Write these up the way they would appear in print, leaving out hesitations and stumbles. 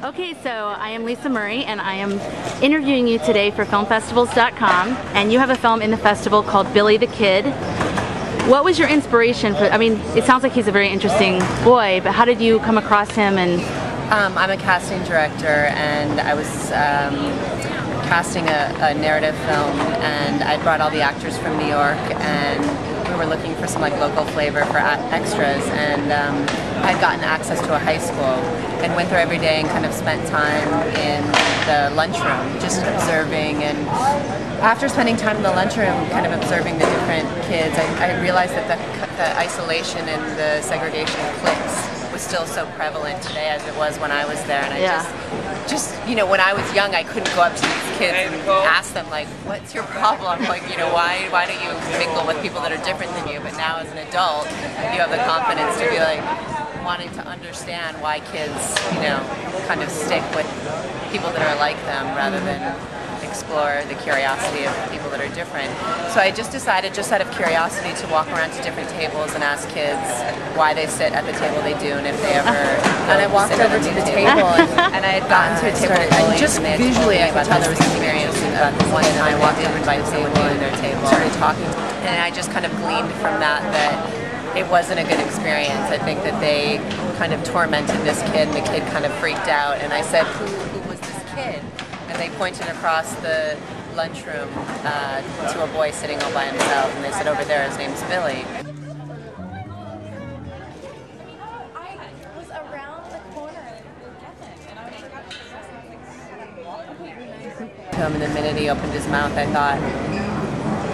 Okay, so I am Lisa Murray and I am interviewing you today for filmfestivals.com, and you have a film in the festival called Billy the Kid. What was your inspiration for, I mean, it sounds like he's a very interesting boy, but how did you come across him? And I'm a casting director, and I was casting a narrative film, and I brought all the actors from New York, and we were looking for some local flavor for extras, and I'd gotten access to a high school and went there every day and kind of spent time in the lunchroom just observing. And after spending time in the lunchroom kind of observing the different kids, I realized that the isolation and the segregation of cliques was still so prevalent today as it was when I was there. And I just you know, when I was young, I couldn't go up to these kids and ask them, like, what's your problem? Like, you know, why don't you mingle with people that are different than you? But now as an adult, you have the confidence to be like, wanting to understand why kids, you know, kind of stick with people that are like them rather than explore the curiosity of people that are different. So I just decided, just out of curiosity, to walk around to different tables and ask kids why they sit at the table they do, and if they ever. And I walked over to the table, and I had gotten to a table, and just visually I could tell there was experience. And one time I walked over to someone new to their table, started talking, and I just kind of gleaned from that it wasn't a good experience. I think that they kind of tormented this kid, and the kid kind of freaked out. And I said, who was this kid? And they pointed across the lunchroom to a boy sitting all by himself, and they said, over there, his name's Billy. I was around the corner And the minute he opened his mouth, I thought,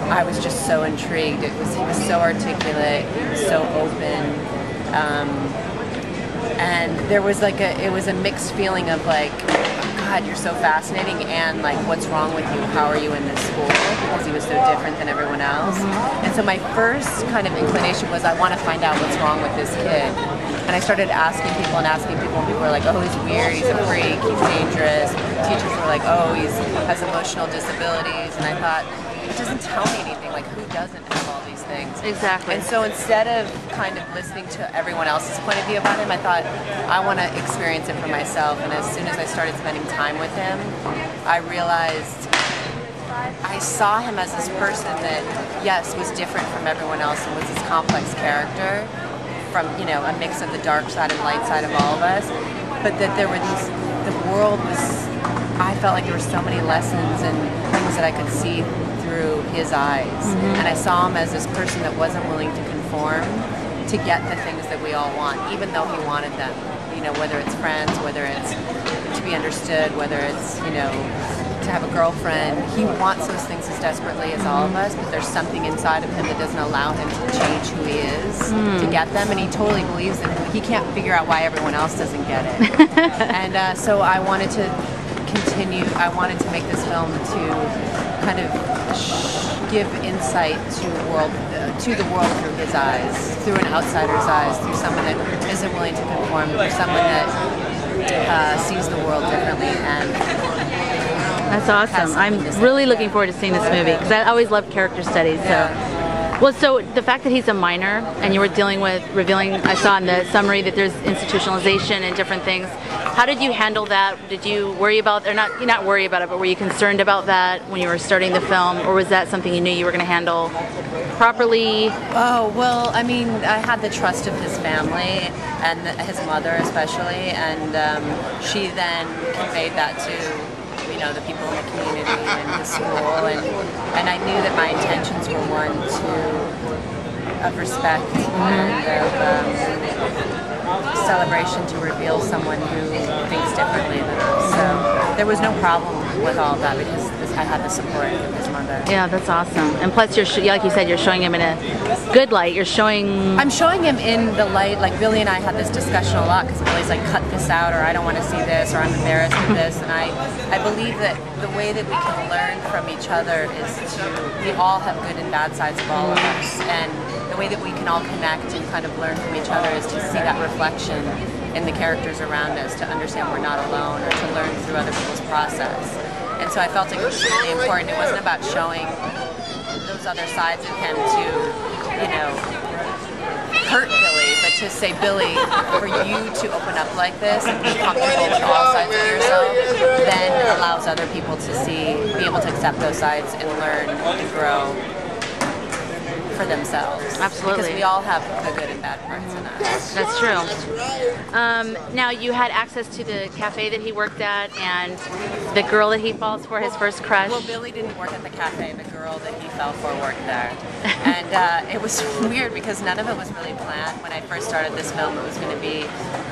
I was just so intrigued. He was so articulate, he was so open, and there was it was a mixed feeling of like, oh God, you're so fascinating, and like, what's wrong with you? How are you in this school? Because he was so different than everyone else. And so my first kind of inclination was, I want to find out what's wrong with this kid. And I started asking people, and people were like, oh, he's weird, he's a freak, he's dangerous. Teachers were like, oh, he has emotional disabilities, and I thought, it doesn't tell me anything. Like, who doesn't have all these things? exactly. And so instead of kind of listening to everyone else's point of view about him, I thought, I want to experience it for myself. And as soon as I started spending time with him, I realized I saw him as this person that, yes, was different from everyone else and was this complex character from, you know, a mix of the dark side and light side of all of us, but that there were the world was, I felt like there were so many lessons and things that I could see through his eyes. And I saw him as this person that wasn't willing to conform to get the things that we all want, even though he wanted them. You know, whether it's friends, whether it's to be understood, whether it's, you know, to have a girlfriend. He wants those things as desperately as all of us, but there's something inside of him that doesn't allow him to change who he is to get them, and he totally believes that he can't figure out why everyone else doesn't get it. And so I wanted to continue, I wanted to make this film to kind of give insight to the world through his eyes, through an outsider's eyes, through someone that isn't willing to conform, through someone that sees the world differently. And that's awesome. I'm really looking forward to seeing this movie, because I always love character studies. So, well, so the fact that he's a minor and you were dealing with revealing, I saw in the summary that there's institutionalization and different things. How did you handle that? Did you worry about, or not worry about it, but were you concerned about that when you were starting the film, or was that something you knew you were going to handle properly? Oh, well, I mean, I had the trust of his family and his mother especially, and she then conveyed that to, you know, the people in the community and the school, and I knew that my intentions were one of respect and of celebration to reveal someone who thinks differently than us. So there was no problem with all of that, because I had the support of his mother. Yeah, that's awesome. And plus, like you said, you're showing him in a good light. I'm showing him in the light, like Billy and I had this discussion a lot, because Billy's like, cut this out, or I don't want to see this, or I'm embarrassed of this. And I believe that the way that we can learn from each other is we all have good and bad sides of all of us. And the way that we can all connect and kind of learn from each other is to see that reflection in the characters around us, to understand we're not alone, or to learn through other people's process. And so I felt like it was really important. It wasn't about showing those other sides of him to, you know, hurt Billy, but to say, Billy, for you to open up like this and be comfortable with all sides of yourself, then allows other people to be able to accept those sides and learn and grow for themselves. Absolutely. Because we all have the good and bad parts in us. That's true. Now, you had access to the cafe that he worked at and the girl that he falls for, his first crush. Well, Billy didn't work at the cafe. The girl that he fell for worked there. And it was weird because none of it was really planned. When I first started this film, it was going to be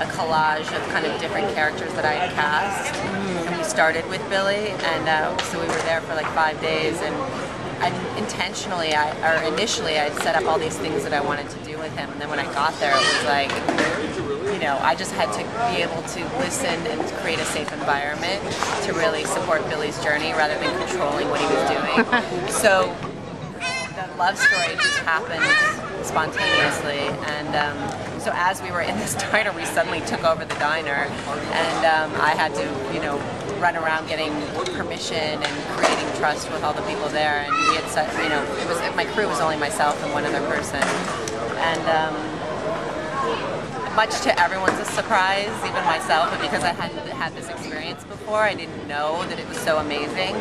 a collage of kind of different characters that I had cast. And we started with Billy, and so we were there for like 5 days. And initially I'd set up all these things that I wanted to do with him, and then when I got there it was like, I just had to be able to listen and create a safe environment to really support Billy's journey rather than controlling what he was doing. So the love story just happened spontaneously, and so as we were in this diner, we suddenly took over the diner, and I had to, run around getting permission and creating trust with all the people there. And we had such, it was my crew was only myself and one other person, and much to everyone's surprise, even myself, but because I hadn't had this experience before, I didn't know that it was so amazing.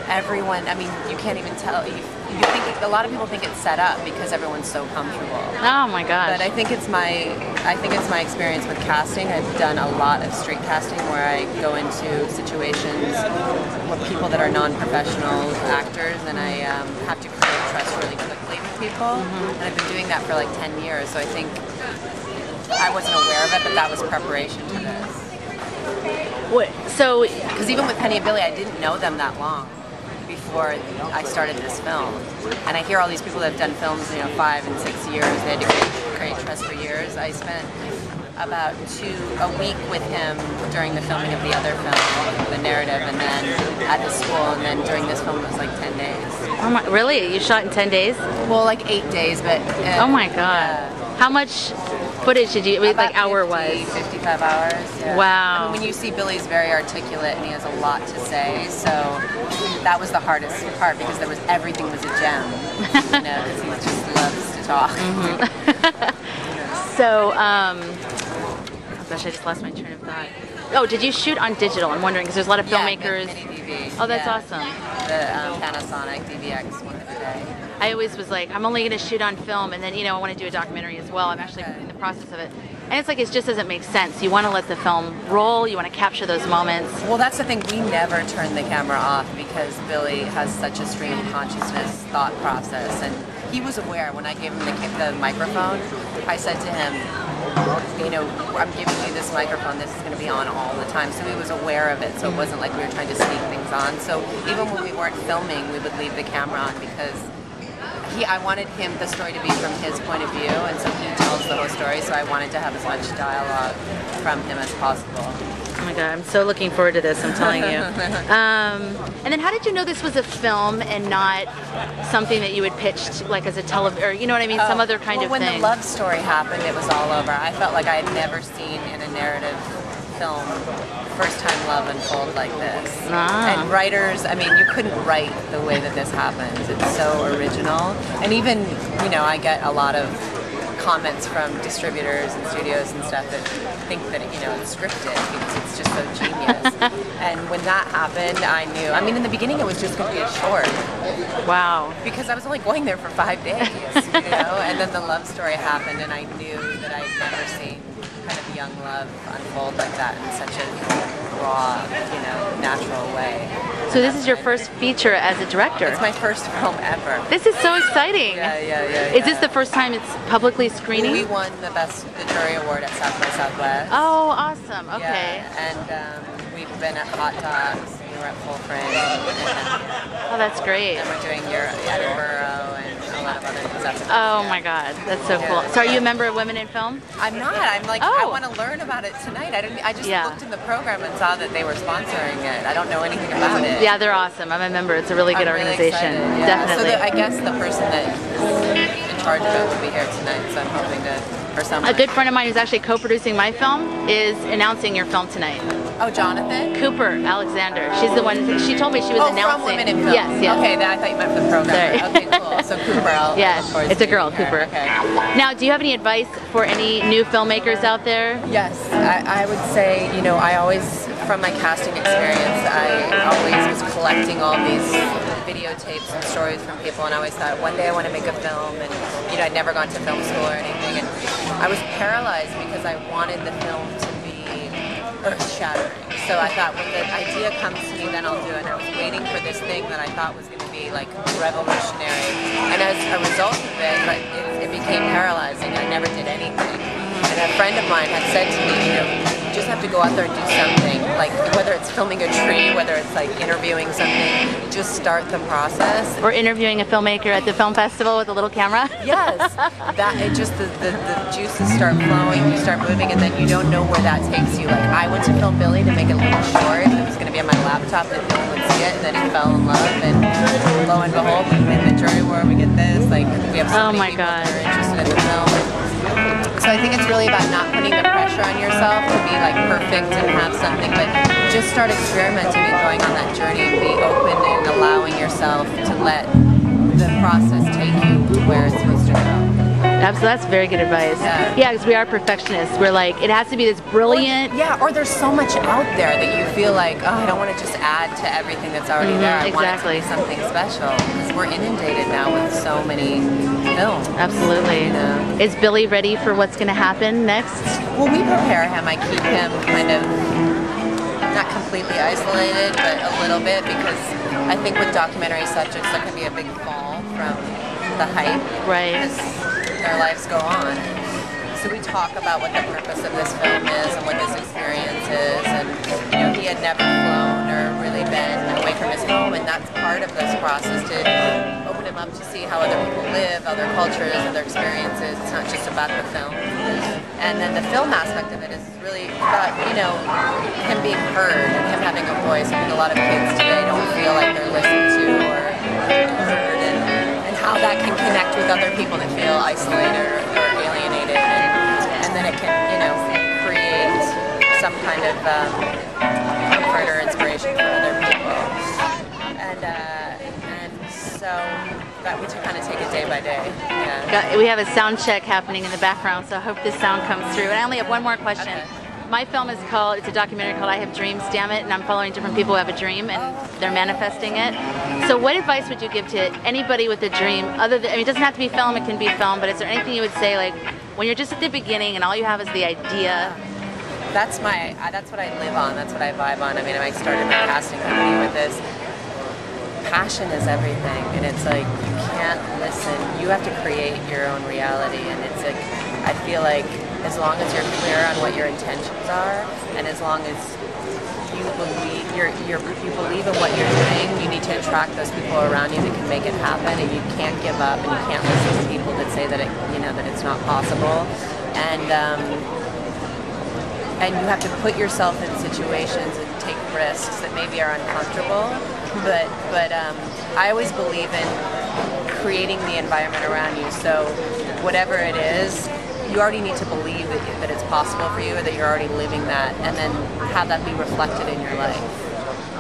Everyone, you can't even tell. You think a lot of people think it's set up because everyone's so comfortable. Oh my gosh! But I think it's my experience with casting. I've done a lot of street casting where I go into situations with people that are non-professional actors, and I have to create trust really quickly with people. And I've been doing that for like 10 years, so I think I wasn't aware of it, but that was preparation to this. What? So, because even with Penny and Billy, I didn't know them that long before I started this film, and I hear all these people that have done films, 5 and 6 years. They had to create trust for years. I spent about a week with him during the filming of the other film, the narrative, and then at the school, and then during this film it was like 10 days. Oh my, really? You shot in 10 days? Well, like 8 days, but oh my god! How much footage did you, like hour-wise? 55 hours. Yeah. Wow. When you see Billy's very articulate and he has a lot to say, so that was the hardest part because everything was a gem, because he just loves to talk. So, gosh, I just lost my train of thought. Oh, did you shoot on digital? I'm wondering because there's a lot of filmmakers. Mini DV. Oh, that's awesome. The Panasonic DVX 100K. I always was like, I'm only going to shoot on film, and then I want to do a documentary as well. I'm actually in the process of it, and it's like it just doesn't make sense. You want to let the film roll. You want to capture those moments. Well, that's the thing. We never turn the camera off because Billy has such a stream of consciousness thought process, and he was aware when I gave him the microphone. I said to him, I'm giving you this microphone, this is going to be on all the time. So he was aware of it, so it wasn't like we were trying to sneak things on. So even when we weren't filming, we would leave the camera on because I wanted the story to be from his point of view, and so he tells the whole story, so I wanted to have as much dialogue from him as possible. Oh my god, I'm so looking forward to this, I'm telling you. And then how did you know this was a film and not something that you had pitched like as a or you know what I mean, some other kind of thing? When the love story happened, it was all over. I felt like I had never seen in a narrative film first time love unfold like this. And writers, you couldn't write the way that this happens. It's so original. And even, I get a lot of comments from distributors and studios and stuff that think that, it's scripted because it's just so genius. And when that happened, I knew, in the beginning it was just going to be a short. Wow. Because I was only going there for 5 days, and then the love story happened, and I knew that I'd never seen kind of young love unfold like that in such a raw, natural way. So this is your first feature as a director? It's my first film ever. This is so exciting. Yeah. Is this the first time it's publicly screening? We won the jury award at South by Southwest. Oh, awesome. Okay. Yeah, and we've been at Hot Dogs. We were at Full Frame. Oh, that's great. And we're doing Edinburgh and a lot of other stuff. Oh my God, that's so cool. So are you a member of Women in Film? I'm not. I'm like, I want to learn about it tonight. I just looked in the program and saw that they were sponsoring it. I don't know anything about it. Yeah, they're awesome. I'm a member. It's a really good organization. Really Definitely. So I guess the person that is in charge of it will be here tonight, so I'm hoping to, or someone. A good friend of mine who's actually co-producing my film is announcing your film tonight. Oh, Jonathan? Cooper Alexander. She's the one. She told me she was announcing. From Women in Film. Yes, yes. Okay, I thought you meant for the program. Sorry. Okay, cool. So Cooper, yes, it's a girl, her. Cooper. Okay. Now, do you have any advice for any new filmmakers out there? Yes, I would say, you know, I always, from my casting experience, I always was collecting all these videotapes and stories from people, and I always thought one day I want to make a film, and you know, I'd never gone to film school or anything, and I was paralyzed because I wanted the film to be earth-shattering. So I thought, when the idea comes to me, then I'll do it. And I was waiting for this thing that I thought was going to be like revolutionary, and as a result of it became paralyzing. I never did anything. And a friend of mine had said to me, you know, you just have to go out there and do something, like whether it's filming a tree, whether it's like interviewing something, just start the process. Or interviewing a filmmaker at the film festival with a little camera. Yes, that it just the juices start flowing, you start moving, and then you don't know where that takes you. Like I went to film Billy to make a little short. It was going to be on my laptop, and no one would see it, and then he fell in love, and lo and behold, we made the jury award. We get this. Like we have so many people that are interested in the film. So I think it's really about not putting the pressure on yourself to be like perfect and have something, but just start experimenting and going on that journey and be open and allowing yourself to let the process take you to where it's supposed to go. That's very good advice. Yeah, because we are perfectionists. We're like, it has to be this brilliant. Or there's so much out there that you feel like, oh, I don't want to just add to everything that's already there. I want it to be something special, because we're inundated now with so many films. Absolutely. You know? Is Billy ready for what's going to happen next? Well, we prepare him. I keep him kind of not completely isolated, but a little bit, because I think with documentary subjects there can be a big fall from the hype. Right. Their lives go on. So we talk about what the purpose of this film is and what his experience is, and you know, he had never flown or really been away from his home, and that's part of this process, to open him up to see how other people live, other cultures, other experiences. It's not just about the film. And then the film aspect of it is really about, you know, him being heard and him having a voice. I think a lot of kids today don't feel like they're listened to or heard, and how that can connect with other people that feel isolated or alienated, and then it can, you know, create some kind of comfort or inspiration for other people, and so that we kind of take it day by day. Yeah. We have a sound check happening in the background, so I hope this sound comes through. And I only have one more question. Okay. My film is called, it's a documentary called I Have Dreams, Damn It, and I'm following different people who have a dream and they're manifesting it. So what advice would you give to anybody with a dream, other than, I mean, it doesn't have to be film, it can be film, but is there anything you would say, like, when you're just at the beginning and all you have is the idea? That's what I live on, that's what I vibe on. I mean, I started my casting company with this. Passion is everything, and it's like, you can't listen, you have to create your own reality, and it's like, I feel like, as long as you're clear on what your intentions are, and as long as you believe you believe in what you're doing, you need to attract those people around you that can make it happen, and you can't give up, and you can't listen to people that say that that it's not possible, and you have to put yourself in situations and take risks that maybe are uncomfortable, but I always believe in creating the environment around you. So whatever it is, you already need to believe that it's possible for you, or that you're already living that, and then have that be reflected in your life.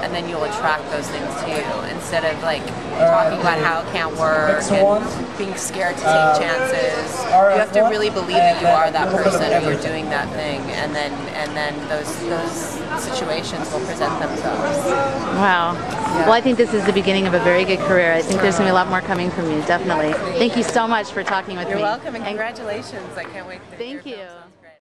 And then you'll attract those things to you, instead of like talking about how it can't work and being scared to take chances. You have to really believe that you are that person, or you're doing that thing, and then those situations will present themselves. Wow. Yeah. Well, I think this is the beginning of a very good career. I think there's going to be a lot more coming from you, definitely. Thank you so much for talking with me. You're welcome, and congratulations. I can't wait to Thank you.